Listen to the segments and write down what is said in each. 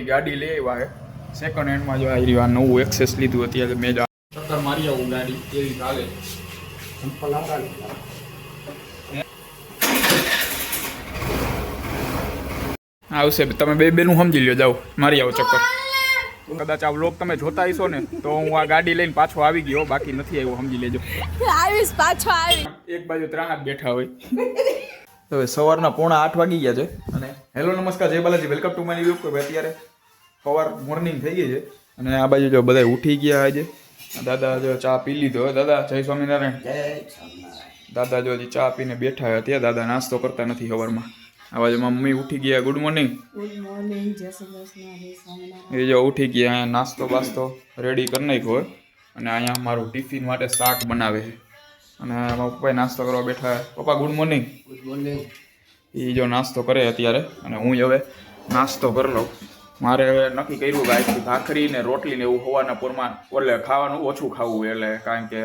ગાડી લઈ આવ્યા હે સેકન્ડ હેન્ડમાં જો આવી રહ્યું નવું એક્સેસ લીધું અત્યારે મેં ચક્કર મારી આવું ગાડી કેવી ચાલે આવશે તમે બે બેનું સમજી લ્યો જાઓ મારી આવો ચક્કર કદાચ આ વ્લોગ તમે જોતા હશો ને તો હું આ ગાડી લઈને પાછો આવી ગયો બાકી નથી આવ્યો સમજી લેજો આવીશ પાછો આવી એક બાજુ ત્રણ બેઠા હોય હવે સવારના 7:45 વાગી ગયા છે અને હેલો નમસ્કાર જય Balaji welcome to my YouTube. અત્યારે સવાર મોર્નિંગ થઈ ગઈ છે અને આ બાજુ જો બધા ઉઠી ગયા આજે દાદા જો ચા પી લીધો. દાદા જય સ્વામિનારાયણ. દાદા જો હજી ચા પીને બેઠા હોય ત્યાં દાદા નાસ્તો કરતા નથી સવારમાં. આ બાજુ મમ્મી ઉઠી ગયા. Good morning. એ જો ઉઠી ગયા અહીંયા નાસ્તો બાસ્તો રેડી કરી નાખ્યો હોય અને અહીંયા મારું ટિફિન માટે શાક બનાવે છે અને મારા પપ્પાએ નાસ્તો કરવા બેઠા. પપ્પા ગુડ મોર્નિંગ. Good morning. એ જો નાસ્તો કરે અત્યારે અને હું હવે નાસ્તો કરી લઉં. મારે હવે નક્કી કર્યું કે આજથી ભાખરી ને રોટલી ને એવું હોવાના પૂરમાં એટલે ખાવાનું ઓછું ખાવું એટલે કારણ કે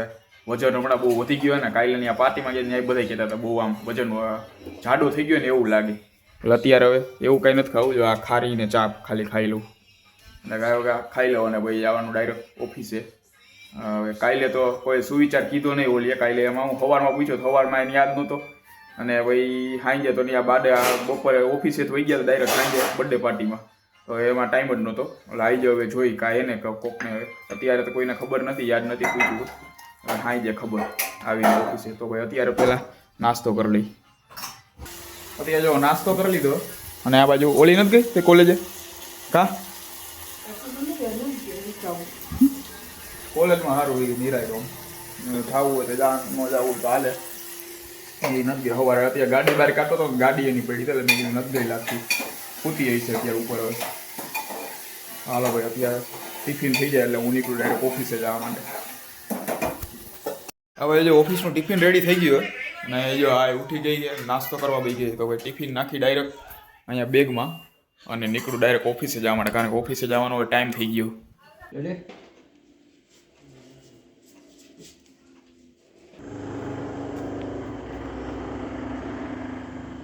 વજન હમણાં બહુ વધી ગયું ને કાલે આ પાર્ટીમાં ગયા બધા કહેતા હતા બહુ આમ વજન જાડું થઈ ગયું ને એવું લાગે એટલે અત્યારે હવે એવું કંઈ નથી ખાવું. જો આ ખારી ને ચા ખાલી ખાઈ લઉં એટલે કાંઈ ખાઈ લઉં અને ભાઈ આવવાનું ડાયરેક્ટ ઓફિસે. હવે કાલે તો કોઈ સુવિચાર કીધો નહીં ઓલીએ કાલે એમાં હું સવારમાં પૂછ્યો સવારમાં એને યાદ નહોતો અને ભાઈ સાંજે તો ત્યાં બાડે બપોરે ઓફિસે તો વહી ગયા ડાયરેક્ટ સાંજે બર્થડે પાર્ટીમાં તો એમાં ટાઈમ જ નહોતો એટલે આવી જાવ હવે જોઈ કાંઈ એને કોકને અત્યારે તો કોઈને ખબર નથી યાદ નથી પૂછ્યું સાંજે ખબર આવીને ઓફિસે તો ભાઈ અત્યારે પહેલાં નાસ્તો કરી લઈ. અત્યારે જો નાસ્તો કરી લીધો અને આ બાજુ ઓલી નથી ગઈ તે કોલેજે કા કોલેજમાં સારું હોય નિરાય ખાવું હોય તો ન જવું તો હાલે. એ નથી ગઈ સવારે અત્યારે ગાડી બહાર કાઢતો તો ગાડી એની પડી એટલે મેં નથી ગઈ લાગતી પૂતી આવી છે અત્યારે ઉપર. હવે હાલો ભાઈ અત્યારે ટિફિન થઈ જાય એટલે હું નીકળું ડાયરેક્ટ ઓફિસે જવા માટે. હવે જો ઓફિસનું ટિફિન રેડી થઈ ગયું અને જો આ ઉઠી ગઈ નાસ્તો કરવા બી ગઈ તો ભાઈ ટિફિન નાખી ડાયરેક્ટ અહીંયા બેગમાં અને નીકળું ડાયરેક્ટ ઓફિસે જવા માટે કારણ કે ઓફિસે જવાનો હવે ટાઈમ થઈ ગયો.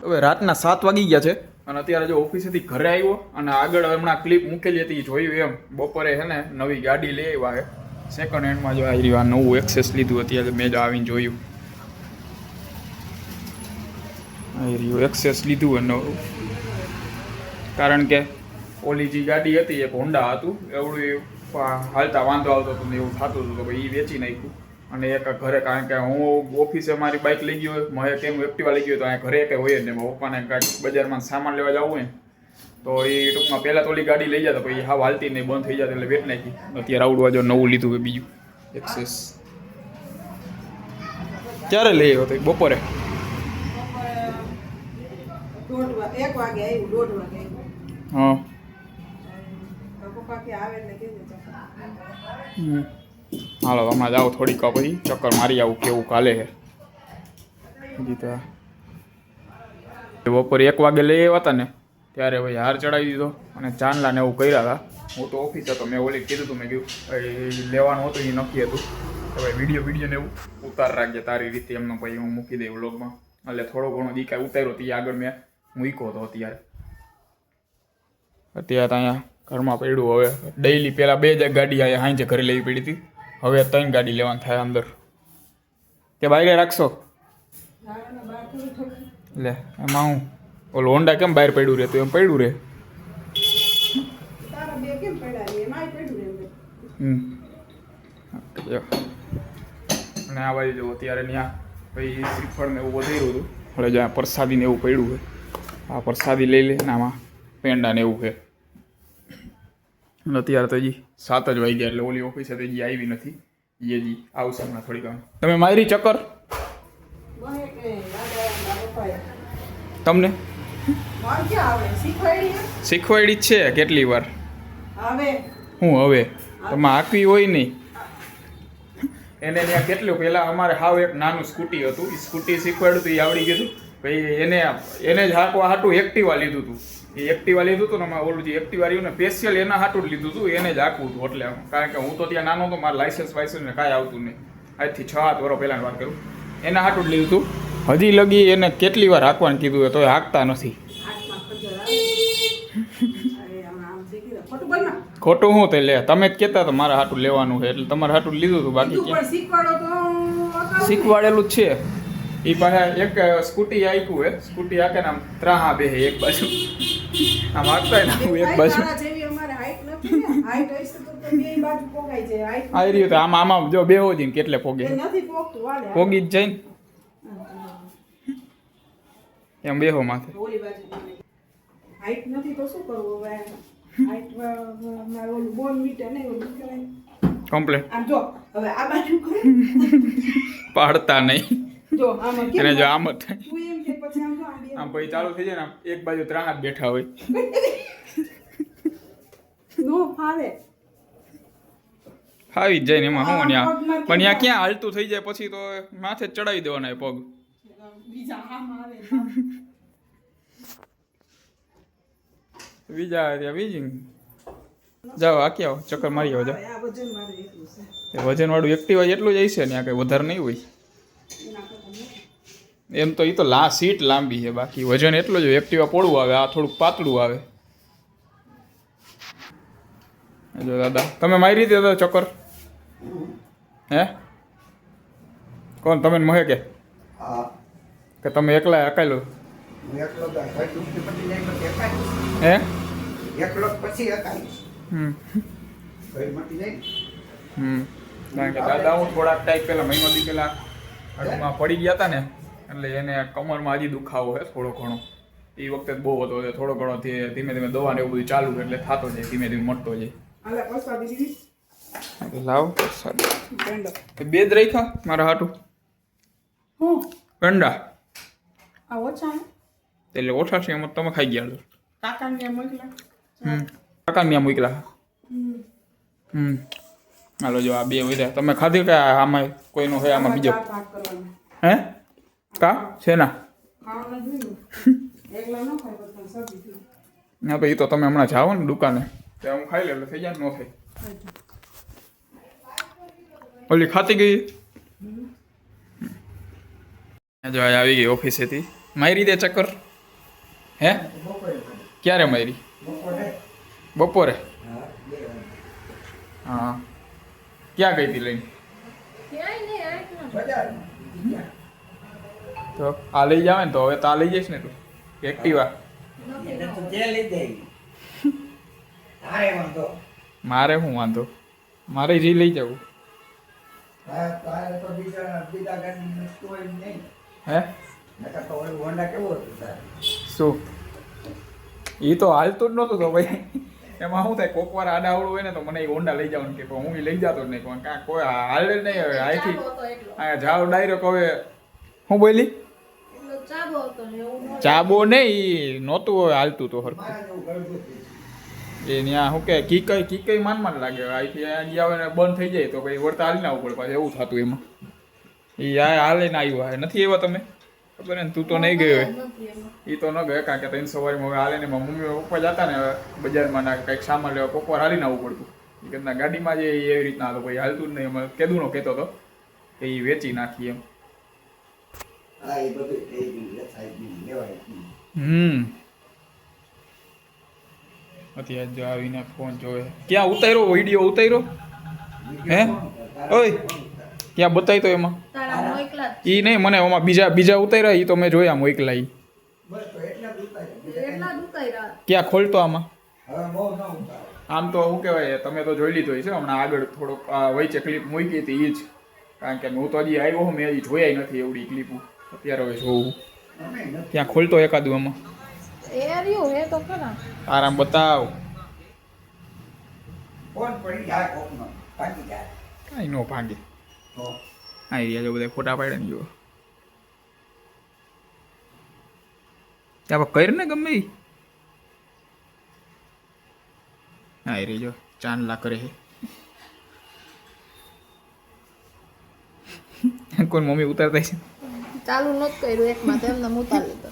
હવે રાતના 7 વાગી ગયા છે અને અત્યારે જો ઓફિસેથી ઘરે આવ્યો અને આગળ હમણાં ક્લિપ મૂકેલી હતી જોયું એમ બપોરે છે ને નવી ગાડી લઈ આવ્યા છે સેકન્ડ હેન્ડમાં જો આવી રહ્યું નવું એક્સેસ લીધું અત્યારે મેં જ આવીને જોયું આવી રહ્યું એક્સેસ લીધું નવું કારણ કે ઓલી જે ગાડી હતી એક હોન્ડા હતું એવડું હાલતા વાંધો આવતો હતો ને એવું થતું હતું તો ભાઈ એ વેચી નાખ્યું અને એક ઘરે કારણ કે હું ઓફિસે મારી બાઇક લઈ ગયો હોય મારે કેમ એક્ટિવા લઈ ગયો તો અહીંયા ઘરે કંઈ હોય જ નહીં પપ્પાને કાંઈક બજારમાં સામાન લેવા જવું હોય તો એ ટૂંકમાં પહેલાં તો ઓલી ગાડી લઈ જતો પછી હા હાલતી નહીં બંધ થઈ જતી એટલે વેચ નાખી. અત્યારે આવડવા જો નવું લીધું હોય બીજું એક્સેસ. ક્યારે લઈ આવ્યો તો બપોરે 1 વાગે આવ્યું 1:30 વાગે હા પપ્પા કે આવે એટલે કેજો હાલો હમણાં જાઓ થોડીક પછી ચક્કર મારી આવું કેવું કાલે છે. હજી તો બપોરે 1 વાગે લઈ આવ્યા હતા ને ત્યારે ભાઈ હાર ચડાવી દીધો અને ચાંદલા ને એવું કર્યા હતા. હું તો ઓફિસ હતો મેં ઓલી કીધું હતું મેં કીધું લેવાનું હતું એ નક્કી હતું તો ભાઈ વિડીયો ને એવું ઉતાર રાખજે તારી રીતે એમનો પછી હું મૂકી દઈ વ્લોગમાં એટલે થોડો ઘણો દીકા ઉતાર્યો તે આગળ મેં મૂક્યો હતો. અત્યારે અહીંયા ઘરમાં પડ્યું હવે ડેઈલી પહેલાં 2 ગાડી અહીંયા હાંજે ઘરે લેવી પડી હતી હવે 3 ગાડી લેવાની થાય અંદર કે બાયરે રાખશો લે એમાં હું ઓલો હોન્ડા કેમ બહાર પડ્યું રહે તો એમ પડ્યું રહે. અને આ બાજુ જો અત્યારે ત્યાં ભાઈ શ્રીફળ ને એવું વધાર્યું હતું એટલે જ્યાં પ્રસાદી ને એવું પડ્યું છે આ પ્રસાદી લઈ લે ને આમાં પેંડા ને એવું છે. અને અત્યારે તો હજી 7 જ વાગ્યા એટલે ઓલી ઓફિસે તો હજી આવી નથી એ હજી આવશે હમણાં થોડીક વાર. તમે મારી ચક્કર તમને શીખવાડી જ છે કેટલી વાર હું હવે તમે હાંકવી હોય નહીં એને ત્યાં કેટલું પહેલાં અમારે હાવ એક નાનું સ્કૂટી હતું એ સ્કૂટી શીખવાડ્યું હતું એ આવડી ગયું પછી એને જ હાંકવા હાટું એક્ટિવા લીધું હતું એ એક્ટિવા લીધું હતું ને અમારે ઓલું જે એક્ટિવા રહ્યું ને સ્પેશિયલ એના હાટું જ લીધું હતું એને જ હાંકવું હતું એટલે કારણ કે હું તો ત્યાં નાનો હતો મારે લાઇસન્સ ને કાંઈ આવતું નહીં આજથી 6-7 વર્ષ પહેલાંની વાત કરું એના હાટું જ લીધું હતું. હજી લગી એને કેટલી વાર હાંકવાનું કીધું તો હાંકતા નથી. ખોટું બોલ માં ખોટું શું તે લે તમે જ કહેતા હતા મારા હાટું લેવાનું છે એટલે તમારા હાટું લીધું હતું બાકી તું ક્યાં પણ શીખવાડો તો અકાઉન્ટ શીખવાડેલું જ છે એ પાસે એક સ્કૂટી આપ્યું હે સ્કૂટી આકે ને આમ ત્રાહા બે એક બાજુ આમ આગતા ને આમ એક બાજુ તારા જેવી અમારે હાઈટ નથી ને હાઈટ હશે તો બે બાજુ પોગાઈ જાય હાઈટ આવી રહ્યું તો આમાં જો બેહો જઈને કેટલે પોગે નથી પોગતું વાલે પોગી જ જાય ને એમ બેહો માથે ઓલી બાજુ હાઈટ નથી તો શું કરવું હવે હાઈટ મારે ઓલું બોન મીટર નહીં ઓલું કહેવાય કમ્પ્લેટ આમ જો હવે આ બાજુ કરું પાડતા નહીં જો આમાં કેમ એને જો આમ જ થાય તું એમ કે પછી આમ જો આમ બે આમ પછી ચાલુ થઈ જાય ને આમ એક બાજુ ત્રાહા જ બેઠા હોય નો ફાવે ફાવી જ જાય ને એમાં શું ન્યા પણ ત્યાં ક્યાં હાલતું થઈ જાય પછી તો માથે જ ચડાવી દેવાના એ પગ બીજા આમ આવે બીજા ત્યાં બીજી જાઓ આખી આવો ચક્કર મારી આવો જાઓ આ વજન મારે એટલું છે વજન વાળું એક્ટિવા એટલું જ હશે ને આ કઈ વધારે નહીં હોય એના કરતા નથી. એમ તો એ તો સીટ લાંબી છે બાકી વજન એટલું જ હોય એક્ટિવા પોળું આવે આ થોડુંક પાતળું આવે જો દાદા તમે મારી દીધો ચક્કર હે કોણ તમે મહે કે હા કે તમે એકલા અકેલો હું એકલો જ આ દુઃખી પતી જાય પછી એકાઈ. હે એકલો જ પછી એકાઈ. હમ ઘર મટી જાય ને. કારણ કે દાદા હું થોડાક ટાઈમ પહેલા મહિનો દી પહેલા હડમાં પડી ગયા હતા ને એટલે એને કમરમાં હજી દુખાવો છે થોડો ઘણો એ વખતે જ બહુ હતો એટલે થોડો ઘણો ધીમે ધીમે દવા ને એવું બધું ચાલુ એટલે થતો જાય ધીમે ધીમે મટતો જાય આલે પસ્તા દીધી લાવ પેંડો બે જ રાખ્યા મારા હાટું હું પેંડા આ ઓછા હે? એટલે ઓછા છે એમ તમે ખાઈ ગયા છો કાકાને મોકલા કાકા ત્યાં મોકલા હાલો જો આ બે વધ્યા તમે ખાધી કે આમાં કોઈનો હોય આમાં બીજો ભાગ કરવાનો હે કા છે ના ખાવાનું જોઈએ એકલા ન ખાય પણ સબ્જી જોઈએ. ના તો એ તો તમે હમણાં જાઓ ને દુકાને ત્યાં હું ખાઈ લે એટલે થઈ જાય ને ન થાય ઓલી ખાતી ગઈ જો આ આવી ગઈ ઓફિસેથી મારી દે ચક્કર હે બપોરે ક્યારે મારી બપોરે બપોરે હા 2 વાગે. હા ક્યાં ગઈ હતી લઈને બજારમાં. બીજા. તો આ લઈ જાવે ને તો હવે તો આ લઈ જઈશ ને તું એક્ટિવા એને તો જે લઈ જાય. તારે વાંધો. મારે શું વાંધો મારે જે લઈ જવું તારે તો બીજા ગાડીની વસ્તુ હોય નહીં. હે નકર તો ઓલું હોન્ડા કેવું હતું તારે? શું એ તો હાલતું જ નહોતું તો ભાઈ એમાં શું થાય કોક વાર આડાવડું હોય ને તો મને એ હોન્ડા લઈ જવાનું કે પણ હું એ લઈ જતો જ નહીં પણ કાં કોઈ હાલે જ નહીં હવે અહીંથી અહીંયા જાવ ડાયરેક્ટ હવે શું બોલી ચાબો નહીં નહોતું હવે હાલતું તો હરખું મારા જેવું ગળગું હતું. એ ત્યાં શું કે કીકઈ માન લાગે હવે અહીંથી અહીંયા આવે ને બંધ થઈ જાય તો પછી વળતા હાલીને આવવું પડે પાછું એવું થતું એમાં એ આ હાલે ને આવ્યું હે નથી એવા તમે ખબર ને તું તો નહીં ગયો હોય એ તો ન ગયો કારણ કે ત્રણ સવારીમાં હવે હાલે ને એમાં મમ્મી પપ્પા જતા ને હવે બજારમાં ના કંઈક સામાન લેવા કોક વાર હાલીને આવવું પડતું એ કદાચ ગાડીમાં જે એવી રીતના હતો પછી હાલતું જ નહીં એમાં કેદુનો કહેતો હતો કે એ વેચી નાખી એમ હા એ બધું થઈ ગયું વેચાઈ ગયું લેવાય ગયું. અત્યારે જો આવીને ફોન જોવે ક્યાં ઉતાર્યો વિડીયો ઉતાર્યો હે ઓય ક્યાં બતાવી તો એમાં એ નહીં મને એમાં બીજા ઉતાર્યા એ તો મેં જોયા મોકલા ઈ બસ તો એટલા જ ઉતાર્યા. ક્યાં ખોલતો આમાં હવે બહુ ન ઉતારે. આમ તો શું કહેવાય તમે તો જોઈ લીધો છે હમણાં આગળ થોડોક વચ્ચે ક્લિપ મૂકી હતી એ જ કારણ કે હું તો હજી આવ્યો મેં હજી જોયા નથી એવડી ક્લિપો અત્યારે હવે જોઉં અમે નથી. ત્યાં ખોલતો એકાદું આમાં આરામ બતાવ ફોન પડી જાય કોકનો. ભાગી જાય. કાંઈ નો ભાંગે તો આવી રહ્યા જો બધા ફોટા પાડે ને જો ત્યાં કર ને ગમે ઈ હા એ રહી જો ચાંદલા કરે છે કોઈ મમ્મી ઉતારતા છે ચાલુ નહોતું કર્યું એકમાં તો એમને ઉતાર લીધો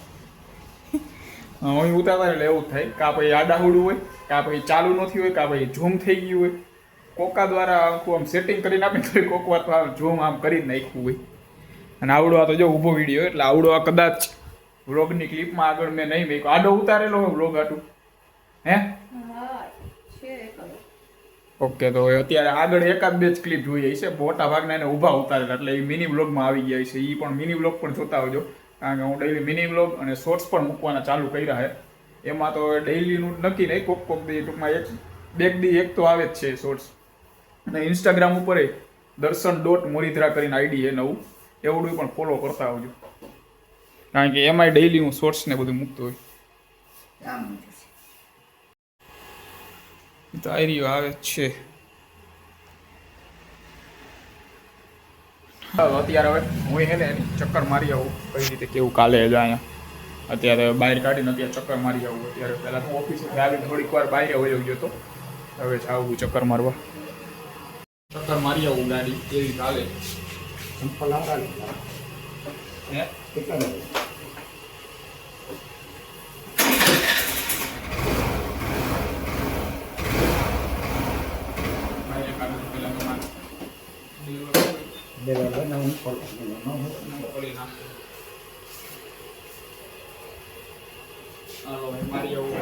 મમ્મી ઉતારતા એટલે એવું જ થાય કાં પછી આડાહુડું હોય કાં પછી ચાલુ નથી હોય કાં પછી ઝૂમ થઈ ગયું હોય કોકા દ્વારા આખું આમ સેટિંગ કરીને આપે તો કોક વાર તો આમ ઝૂમ આમ કરી નાખ્યું હોય અને આવડો આ તો જો ઊભો વિડીયો એટલે આવડો આ કદાચ વ્લોગની ક્લિપમાં આગળ મેં નહીં મેં આડો ઉતારેલો હોય વ્લોગ આટું હે ઓકે, તો અત્યારે આગળ એકાદ બે જ ક્લિપ જોઈએ છે, મોટા ભાગના એને ઊભા ઉતારેલા, એટલે એ મિની વ્લોગમાં આવી ગયા છે. એ પણ મિની વ્લોગ પણ જોતા આવજો, કારણ કે હું ડેઈલી મિની વ્લોગ અને શોર્ટ્સ પણ મૂકવાના ચાલુ કર્યા છે. એમાં તો ડેઈલીનું નક્કી નહીં, કોક દી ટૂંકમાં એક તો આવે જ છે શોર્ટ્સ. અને ઇન્સ્ટાગ્રામ ઉપર દર્શન.મોરીધરા કરીને આઈડી છે નવું, એવડું પણ ફોલો કરતા આવજો, કારણ કે એમાંય ડેઈલી હું શોર્ટ્સ ને બધું મૂકતો હોય. તો આઈડીઓ આવે જ છે. અત્યારે હવે હું હે ને એની ચક્કર મારી આવું, કઈ રીતે કેવું કાલે જ અહીંયા. અત્યારે બહાર કાઢીને અત્યારે ચક્કર મારી આવું. અત્યારે પહેલાં હું ઓફિસે આવીને થોડીક વાર બહાર વયો ગયો હતો, હવે જાઉં ચક્કર મારવા. ચક્કર મારી આવું ગાડી કેવી ચાલે. સિમ્પલ આવે હે કેટલા મારી આવું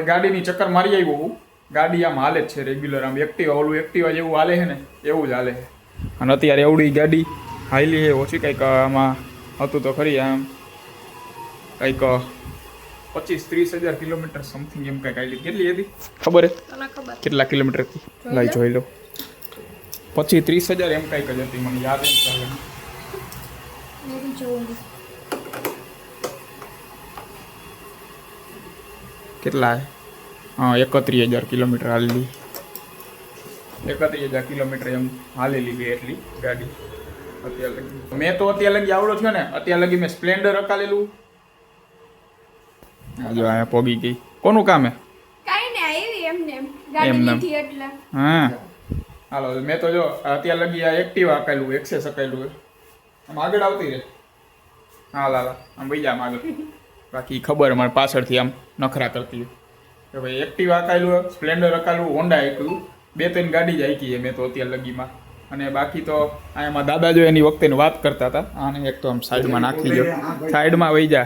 ગાડીની ચક્કર મારી આવ્યો હું. ગાડી આમ હાલે જ છે રેગ્યુલર, આમ એક્ટિવા જેવું હાલે છે ને એવું જ હાલે છે. અને અત્યારે એવડી ગાડી હાલી છે ઓછી, કંઈક આમાં હતું તો ખરી, આમ કંઈક 25-30 હજાર કિલોમીટર સમથિંગ એમ કંઈક હાલી. કેટલી હતી ખબર હે? તને ખબર કેટલા કિલોમીટર હતી? લાઈ જોઈ લો. 25-30 હજાર એમ કંઈક જ હતી, મને યાદ એમ ચાલે. મેં જોઉં કેટલા? હા, 31,000 કિલોમીટર હાલેલી. 31,000 કિલોમીટર એમ હાલેલી ગઈ એટલી ગાડી અત્યાર લગી. મેં તો અત્યાર લગી આવડો થયો ને, અત્યાર લગી મેં સ્પ્લેન્ડર હકાલેલું. જો અહીંયા પોગી ગઈ. કોનું કામ હે? કાઈ ને આવી એમને ગાડી લીધી એટલે. હા હાલો, મેં તો જો અત્યાર લગી આ એક્ટિવા હકાયેલું, એક્સેસ હકાયેલું. આમ આગળ આવતી રહે. હા લાલા આમ વહી જા આમ આગળ. બાકી ખબર અમારે પાછળથી આમ નખરા કરતી હોય કે ભાઈ એક્ટિવા હકાયેલું, સ્પ્લેન્ડર હકાયેલું, હોન્ડા હાંક્યું, 2-3 ગાડી જ હાંકી છે મેં તો અત્યાર લગીમાં. અને બાકી તો આમાં દાદા જો એની વખતે વાત કરતા હતા. આને એક તો આમ સાઈડમાં નાખી દો, સાઈડમાં વહી જા.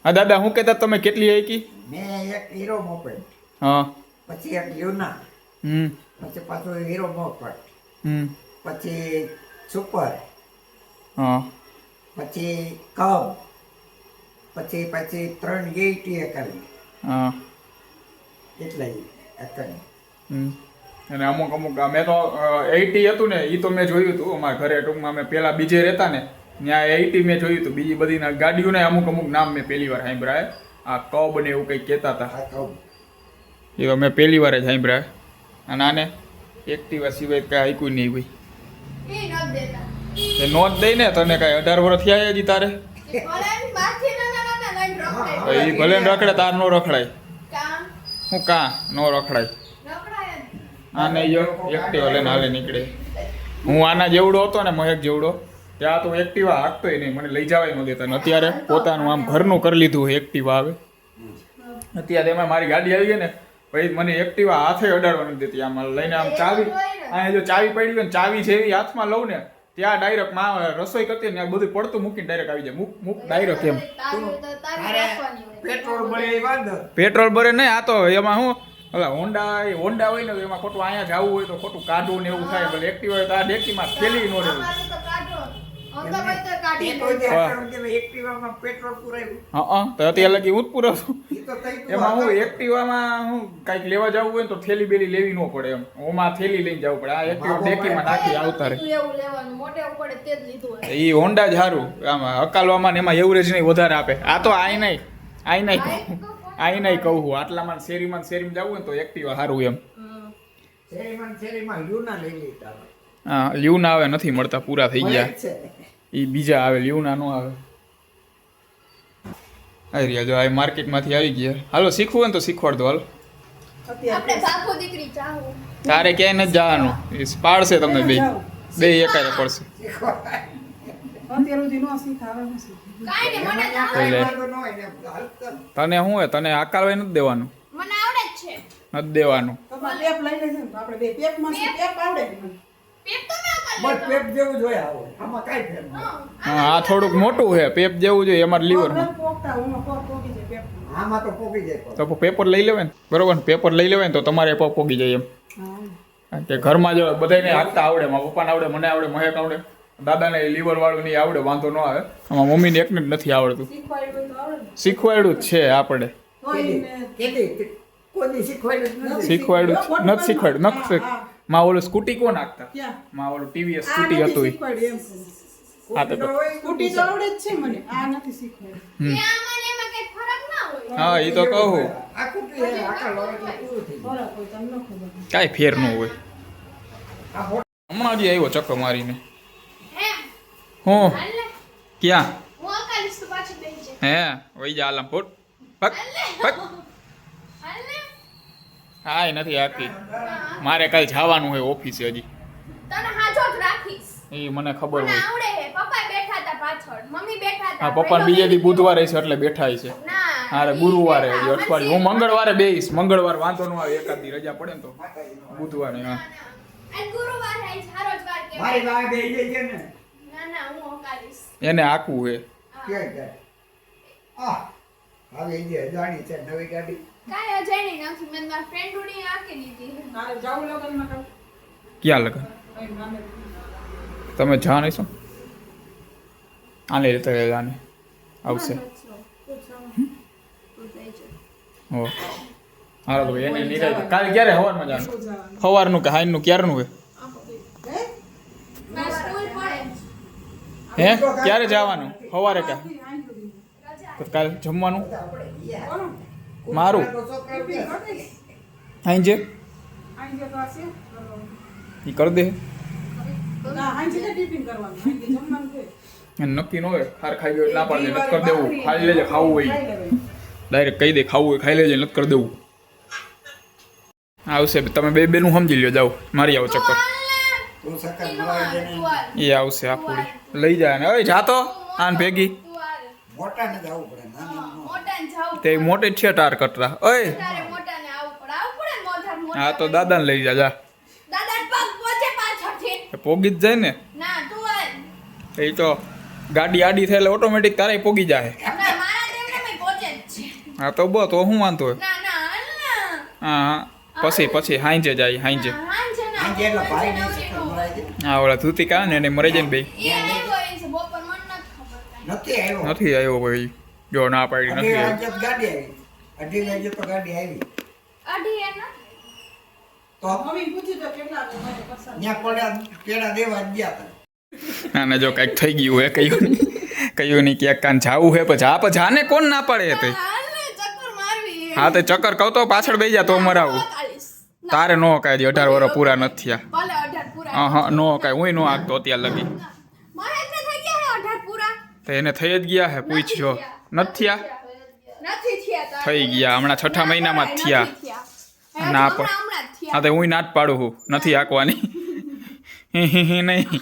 હા દાદા, શું કહેતા તમે કેટલી હાંકી? મેં એક હીરો મોપેડ, હા, પછી એક યુના, પછી પાછું હીરો મોપેડ, પછી સુપર, હા, પછી કબ, પછી 3 ગેટી કરી, હા, એટલે કરી. અને અમુક મેં તો 80 હતું ને, એ તો મેં જોયું હતું અમારા ઘરે. ટૂંકમાં અમે પહેલાં બીજે રહેતા ને ત્યાં 80 મેં જોયું હતું. બીજી બધી ગાડીઓને અમુક નામ મેં પહેલી વાર સાંભળ્યા. આ કબ ને એવું કંઈક કહેતા હતા, આ કબ એ તો મેં પહેલી વાર જ સાંભળ્યા. અને આને એક્ટિવા સિવાય કાંઈ હાંક્યું નહીં હોય. એ ન દેતા એ નોંધ દઈ ને તને કાંઈ 18 વર્ષ થયા હજી તારે? ઓલાની બાથી ના લઈને રખડે. એ ભલે ને રખડે, તાર નો રખડાય. કામ હું કાં નો રખડાય? રખડાય જ. આને જો એક્ટિવા લઈને હાલે નીકળે. હું આના જેવડો હતો ને, મહેક જેવડો, ત્યાં તો એક્ટિવા હાંકતોય નહીં, મને લઈ જવાય ન દેતા. અત્યારે પોતાનું આમ ઘરનું કરી લીધું હોય એક્ટિવા આવે. અત્યારે એમાં મારી ગાડી આવી ગઈ ને, ભાઈ મને એક્ટિવા હાથે અડાડવા નથી દેતી. આમાં લઈને આમ ચાવી, અહીંયા જો ચાવી પડી હોય ને, ચાવી જેવી હાથમાં લઉં ને ત્યાં ડાયરેક્ટ માં રસોઈ કરતી ને બધું પડતું મૂકીને ડાયરેક્ટ આવી જાય. મૂક ડાયરેક્ટ એમ. તારે રાખવાની હોય. પેટ્રોલ બળે વાંધો. પેટ્રોલ ભરે નહીં. આ તો એમાં શું હવે હોન્ડા હોય ને, એમાં ખોટું અહીંયા જવું હોય તો ખોટું કાઢવું ને એવું થાય. ભલે એક્ટિવા હોય તો આ ડેકીમાં થેલી ન રહેવું. અમારે તો કાઢો. અમે તો કાઢી પેટ્રોલ લે. જે આપણે એક્ટિવામાં પેટ્રોલ પુરાયું, હા, તો અત્યારે લગી હું જ પુરાવું. એ તો થઈ ગયું. એમાં હું એક્ટિવામાં હું કાંઈક લેવા જવું હોય ને તો થેલી બેલી લેવી ન પડે એમ. ઓમાં થેલી લઈને જવું પડે. આ એક્ટિવા ડેકીમાં નાખી આવતા રહે. એવું લેવાનું મોટે પડે તે જ લીધું હોય. એ હોન્ડા જ સારું. આમાં હકાલવામાં ને એમાં એવરેજ નહીં વધારે આપે. આ તો આઈ નહીં આઈ નહીં કહું હું આટલામાં શેરીમાં જવું હોય ને તો એક્ટિવા સારું એમ શેરીમાં લૂના લઈ લીધા હા લ્યુના આવે નથી મળતા પૂરા થઈ ગયા છે એ બીજા આવે લ્યુના નો આવે આવી રહ્યા જો આ માર્કેટમાંથી આવી ગયા હાલો શીખવું હોય ને તો શીખવાડ દો હાલો આપણે અત્યારે બાપુ દીકરી ચાહું તારે ક્યાંય નથી જવાનું એ પાડશે તમને બે એકારે પડશે અત્યાર સુધી નો શીખાવે હું શીખું કાઈ ને મને તો એટલે હાલતા તને શું હોય તને આકારવાય નથી દેવાનું મને આવડે જ છે નથી દેવાનું તમારે ટેપ લઈ લેશે ને તો આપણે બે ટેપમાં ટેપ આવડે ને મને. પેપ તો મેં બસ કરી પેપ જેવું જોઈએ આવો આમાં કાંઈ ફેર નહીં. હા આ થોડુંક મોટું છે પેપ જેવું જોઈએ અમારે પગ લીવરમાં નથી પોગતા, હું પગ પોગી જાય ટેપમાં. આમાં તો પોકી જાય પગ. તો પેપર લઈ લેવાય ને બરોબર ને પેપર લઈ લેવાય ને તો તમારે પગ પોગી જાય એમ હા. કારણ કે ઘરમાં જો બધાને હાંકતા આવડે મારા પપ્પાને આવડે મને આવડે મહેક આવડે દાદાને લીવર વાળું નહીં આવડે વાંધો ન આવે આમાં મમ્મીને એકને જ નથી આવડતું શીખવાડ્યું હોય તો આવડે ને. શીખવાડ્યું જ છે આપણે તોય એને કેટલી કોઈ દી શીખવાડ્યું જ નથી. શીખવાડ્યું નથી શીખવાડ્યું નથી હા, હા. માં ઓલું સ્કૂટી કોણ હાંકતા ક્યાં? માં ઓલું ટીવીએસ આ સ્કૂટી નથી હતું ઈ. શીખવાડ્યું એમ. હા તો સ્કૂટી તો આવડે જ છે મને, આ નથી શીખવાડ્યું. ત્યાં મને એમાં કઈ ફરક ના હોય હા એ તો કહું આ કુટી હે, આખા લોટ એટલે પૂરું થઈ ગયું. બરાબર, તમને ન ખબર. કાંઈ ફેર ન હોય આ ફોટો હમણાં હજી આવ્યો ચક્કર મારીને હે હું હાલ ને ક્યાં હું અકાલીશ તો પાછી બેસી જાય હે વઈ જા આલમ ફૂટ પક પક હાલ ને હા એ નથી આપતી મારે કાલ જવાનું હોય ઓફિસે હજી તને હાજો જ રાખીશ એ મને ખબર મને હોય આવડે હે પપ્પા બેઠા હતા પાછળ મમ્મી બેઠા હતા હા પપ્પા બીજે દી બુધવારે છે એટલે બેઠા છે ના હારે ગુરુવારે હજી અઠવાડિયું હું મંગળવારે બેહીશ મંગળવાર વાંધો ન આવે એકાદ દી રજા પડે ને તો બુધવારે હા આજ ગુરુવાર હે સારો જ વાર કે મારી પાસે બેસી જાય છે ને ના ના હું અકાલીશ એને આખવું હે ક્યાં જાય હવે એ જે અજાણી છે નવી ગાડી કાંઈ અજાણી નથી મેં મારા ફ્રેન્ડ ઉડી આકી દીધી તારે જાવું લગનમાં કાં? ક્યાં લગન કઈ નામે. તમે જા નહીં છો આને લેતા જાને આવશે હો હાલો તો એને નિરાય કાલે ક્યારે સવારમાં જવાનું શું જવાનું? સવારનું કે હાઈનું ક્યારનું હે હે? મારે સ્કૂલ પડે હે ક્યારે જવાનું સવારે કે આઈ ગયું. તો કાલે જમવાનું કોનું? મારું ટિફિન કરી દઈશ. હાઈ જે આઈ ગયો તો આ છે કરવાનું. એ કરી દે ના, આઈ છે ને ટિફિન કરવાનું. આઈ ગયું જમવાનું છે. એને નક્કી ન હોય ખાર ખાઈ ગયો ના પાડી દે નથી કરી દેવું ખાઈ લેજે ખાવું હોય ખાઈ લેવાય. ડાયરેક્ટ કહી દે ખાવું હોય ખાઈ લેજે નથી કરી દેવું આવશે તમે બે બેનું સમજી લ્યો જાઓ મારી આવો ચક્કર તું સકર મળવા દે ને એ આવશે આ પૂરી લઈ જાય ને હવે જાતો આન ભેગી મોટાને જવું પડે નાના નો મોટાને જાવું તે મોટે જ છે ટાર કટરા ઓય તારે મોટાને આવવું પડે ને મોઢા મોટા હા તો દાદાને લઈ જા જા દાદા પગ પહોંચે પાછળથી એ પોગી જ જાય ને ના તું હાલ. એ તો ગાડી આડી થાય એટલે ઓટોમેટિક તારે પોગી જાય ના મારા તેમને મેં પહોંચે જ છે હા તો બસ તો હું વાંધો હોય ના ના હાલ ના હા હા પછી હાંજે જાય હાંજે હાંજે ના આજે એટલે ભાઈ ને સકર મળાય છે હા ઓલા ધૂતી કાઢે ને એને મરી જાય ને બે એ આવ્યો એ છે બપોર મને નથી ખબર કાંઈ. નથી આવ્યો નથી આવ્યો ભાઈ જો ના પાડી અઢી નથી વાગે તો ગાડી આવી અઢી વાગે તો ગાડી આવી અઢી એના તો મમ્મી પૂછ્યું તો કેટલા વાગે મને પસંદ. ત્યાં પડ્યા કેળા દેવા જ ગયા હતા અને જો કંઈક થઈ ગયું હે કહ્યું નહીં ક્યાંક કાન જાવું હે પછી આ પછી આને કોણ ના પાડે તે હાલ ને ચક્કર મારવી હા તે ચક્કર કહું તો પાછળ બેસી જા તો મરાવું તારે નો કાંઈ 18 વર્ષ પૂરા નથી થયા ભલે 18 પૂરા હા નો કાંઈ હું નો આગતો અત્યાર લગી મારે એટલે થઈ ગયા હે 18 પૂરા તો એને થઈ જ ગયા હે પૂછ્યો નથી થયા નથી થયા થઈ ગયા હમણાં છઠ્ઠા મહિનામાં જ થયા ના પણ હા તો હું ના જ પાડું છું નથી આંકવાની નહીં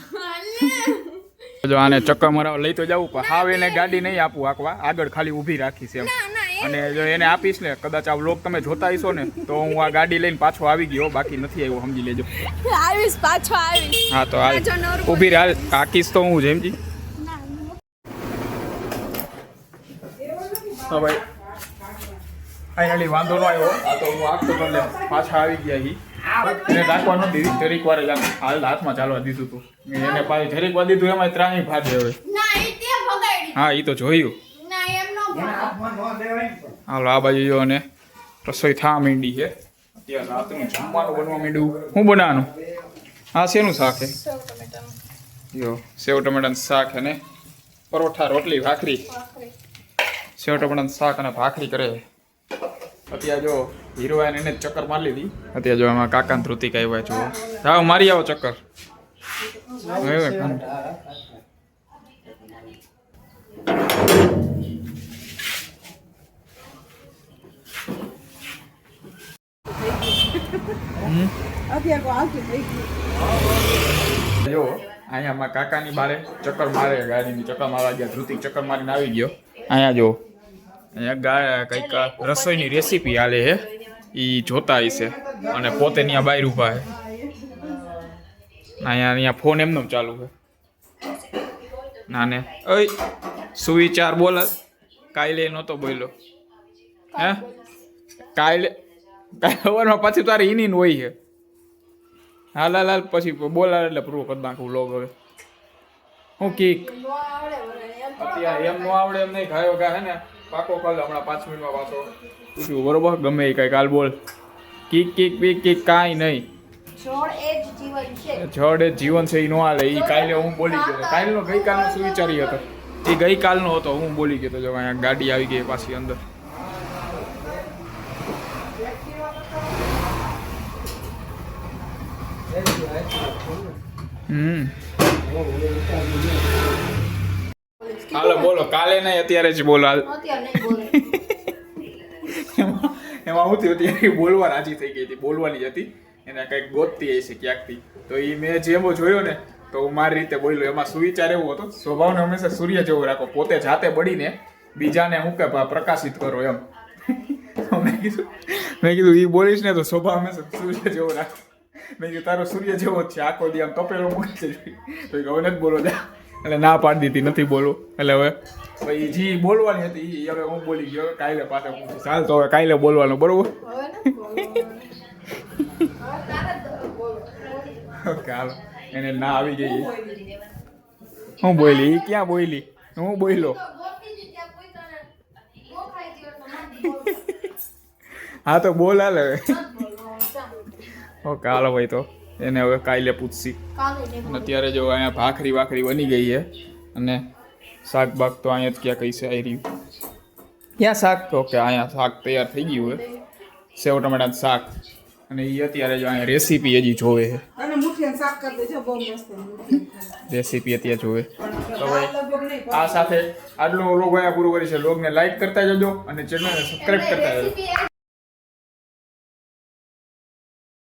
જો આને ચક્કર મરાવા લઈ તો જવું પણ હાવ એને ગાડી નહીં આપું આંકવા આગળ ખાલી ઊભી રાખીશ એમ અને જો એને આપીશ ને કદાચ આ વ્લોગ તમે જોતા હશો ને તો હું આ ગાડી લઈને પાછો આવી ગયો બાકી નથી આવ્યો સમજી લેજો આવીશ પાછો આવીશ હા તો હાલ ઊભી હાલ આકીશ તો હું જેમજી હા ભાઈ ફાઇનલી વાંધો ન આવ્યો આ તો હું આખતો તો લે પાછા આવી ગયા હી એને રાખવા ન દીધી જરીક વાર જ આમ હાલ હાથમાં ચાલવા દીધું હતું એને પાછી જરીક વાર દીધું એમાં ત્રાણી ફાટે હવે ના એ તે ભગાડી હા એ તો જોયું ના એમ નો એના ભગાડ હાથમાં ન દેવાય ને પણ. હાલો આ બાજુ જો અને રસોઈ થવા માંડી છે અત્યારે રાતનું જમવાનું બનવા માંડ્યું શું બનાવવાનું હા શેનું શાક છે જો સેવ ટમેટાનું શાક અને પરોઠા રોટલી ભાખરી સેવ ટમેટાનું શાક અને ભાખરી કરે છે અત્યારે જો હીરોઈન એને જ ચક્કર મારી લીધી. અત્યારે જો એમાં કાકા ધ્રુતિક આવ્યા છો. જાઓ મારી આવો ચક્કર. અત્યારે તો હાલતું થઈ ગયું. જો અહીંયા મારા કાકાની બારે ચક્કર મારે ગાડીની ચક્કર મારવા ગયા. ધ્રુતિક ચક્કર મારીને આવી ગયો. અહીંયા જો અહીંયા કંઈક રસોઈની રેસીપી હાલે છે એ જોતા હશે અને પોતે ત્યાં બહાર ઊભા છે. અહીંયા ફોન એમનો ચાલુ છે. નાને ઓય સુવિચાર બોલ. કાલે નહોતો બોલ્યો હે કાલે સવારમાં પછી તારે ઈની હોય છે. હાલ હાલ હાલ પછી બોલાવે એટલે પૂરું કરી નાખું લોગ હવે. હું કીક અત્યારે એમ નો આવડે એમ નહીં ખાયો ગા હે ને પાકો કાલે હમણાં 5 મિનિટમાં પાછો પૂછ્યું બરોબર ગમે એ કઈ કાલ બોલ. કીક કીક બીક કીક કાંઈ નહીં. છોડ એ જ જીવન છે. જડ એ જીવન છે એ નો હાલે. એ કાલે હું બોલી ગયો કાલનો ગઈકાલનો સુવિચારી હતો. એ ગઈકાલનો હતો હું બોલી ગયો. જો અહીંયા ગાડી આવી ગઈ પાછી અંદર. હાલો બોલો કાલે નહીં અત્યારે જ બોલો હાલ. અત્યારે નહીં બોલે. એમાં હું થયું અત્યારે બોલવા રાજી થઈ ગઈ હતી. બોલવાની જ હતી એને કંઈક ગોતતી હશે ક્યાંકથી. તો એ મેં જેમ જોયો ને તો હું મારી રીતે બોલ્યો. એમાં સુવિચાર એવો હતો સ્વભાવને હંમેશા સૂર્ય જેવો રાખો. પોતે જાતે બળીને બીજાને હું કે પ્રકાશિત કરો એમ. મેં કીધું એ બોલીશ ને તો સ્વભાવ હંમેશા સૂર્ય જેવો રાખો. મેં કીધું તારો સૂર્ય જેવો જ છે આખો દી આમ તપેલો મૂકી છે. તો હવે નથી બોલો જા એટલે ના પાડી દીધી નથી બોલો. એટલે હવે પછી જે બોલવાની હતી એ હવે હું બોલી ગયો. કાલે પાછા પૂછીશ. હાલ તો હવે કાલે બોલવાનું બરોબર. હવે નથી બોલવાનું. હવે તારે જ બોલો. ઓકે હાલો એને ના આવી ગઈ. હું બોલી ઈ ક્યાં બોલી હું બોલ્યો. તો ગોતી જ ત્યાં કોઈ તને ગોખાઈ ગયો તો નથી બોલવાનું. હા તો બોલ હાલ હવે. નથી બોલવાનું. ચાલ. ઓકે હાલો ભાઈ તો એને હવે કાલે પૂછશી. કાલે નહીં અને અત્યારે જો અહીંયા ભાખરી વાખરી બની ગઈ છે અને શાક બાક તો અહીંયા જ ક્યાં કઈ છે આવી રહ્યું. ક્યાં શાક તો કે અહીંયા શાક તૈયાર થઈ ગયું હોય. સેવ ટમેટાનું શાક અને એ અત્યારે જો અહીંયા રેસીપી હજી જોવે છે. અને મુઠિયાનું શાક કરી દેજો બહુ મસ્ત મુઠિયા. રેસીપી અત્યારે જોવે. તો ભાઈ લગભગ નહીં આ સાથે આજનો લોગ અહીંયા પૂરો કરી છે. લોગને લાઈક કરતા જજો અને ચેનલને સબસ્ક્રાઈબ કરતા જજો. રેસીપી